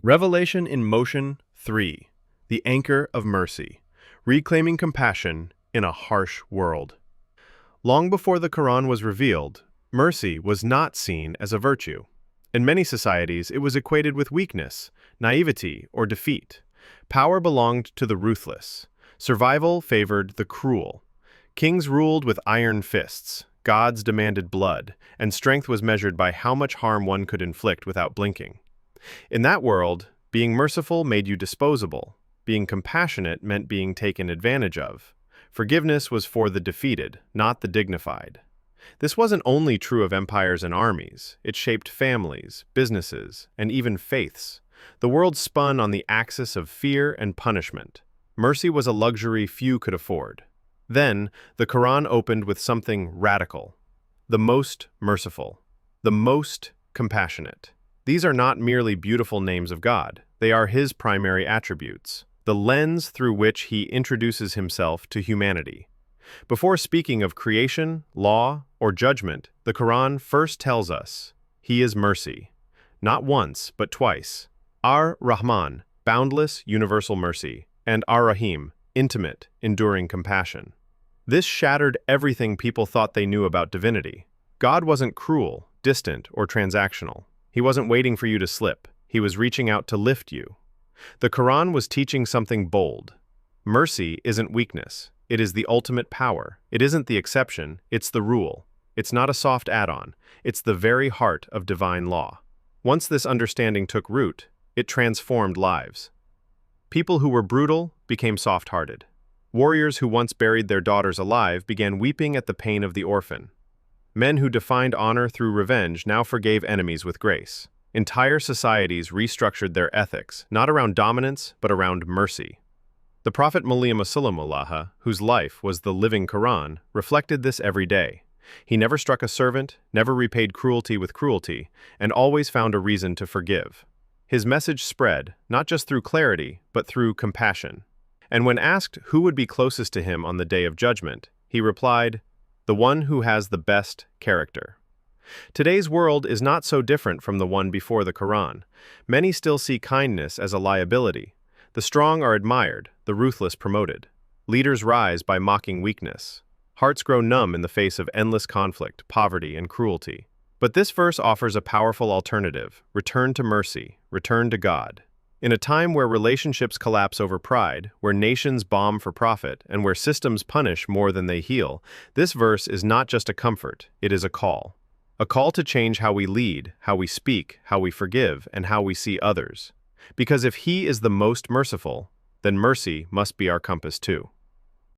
Revelation in Motion 3. The Anchor of Mercy. Reclaiming Compassion in a Harsh World. Long before the Qur'an was revealed, mercy was not seen as a virtue. In many societies, it was equated with weakness, naivety, or defeat. Power belonged to the ruthless. Survival favored the cruel. Kings ruled with iron fists. Gods demanded blood, and strength was measured by how much harm one could inflict without blinking. In that world, being merciful made you disposable. Being compassionate meant being taken advantage of. Forgiveness was for the defeated, not the dignified. This wasn't only true of empires and armies. It shaped families, businesses, and even faiths. The world spun on the axis of fear and punishment. Mercy was a luxury few could afford. Then, the Qur'an opened with something radical. The most merciful. The most compassionate. These are not merely beautiful names of God. They are His primary attributes, the lens through which He introduces Himself to humanity. Before speaking of creation, law, or judgment, the Qur'an first tells us He is mercy. Not once, but twice. Ar-Rahman, boundless, universal mercy, and Ar-Rahim, intimate, enduring compassion. This shattered everything people thought they knew about divinity. God wasn't cruel, distant, or transactional. He wasn't waiting for you to slip. He was reaching out to lift you. The Qur'an was teaching something bold. Mercy isn't weakness. It is the ultimate power. It isn't the exception. It's the rule. It's not a soft add-on. It's the very heart of divine law. Once this understanding took root, it transformed lives. People who were brutal became soft-hearted. Warriors who once buried their daughters alive began weeping at the pain of the orphan. Men who defined honor through revenge now forgave enemies with grace. Entire societies restructured their ethics, not around dominance, but around mercy. The Prophet Muhammad, whose life was the living Qur'an, reflected this every day. He never struck a servant, never repaid cruelty with cruelty, and always found a reason to forgive. His message spread, not just through clarity, but through compassion. And when asked who would be closest to him on the day of judgment, he replied, "The one who has the best character." Today's world is not so different from the one before the Qur'an. Many still see kindness as a liability. The strong are admired, the ruthless promoted. Leaders rise by mocking weakness. Hearts grow numb in the face of endless conflict, poverty, and cruelty. But this verse offers a powerful alternative. Return to mercy, return to God. In a time where relationships collapse over pride, where nations bomb for profit, and where systems punish more than they heal, this verse is not just a comfort, it is a call. A call to change how we lead, how we speak, how we forgive, and how we see others. Because if He is the most merciful, then mercy must be our compass too.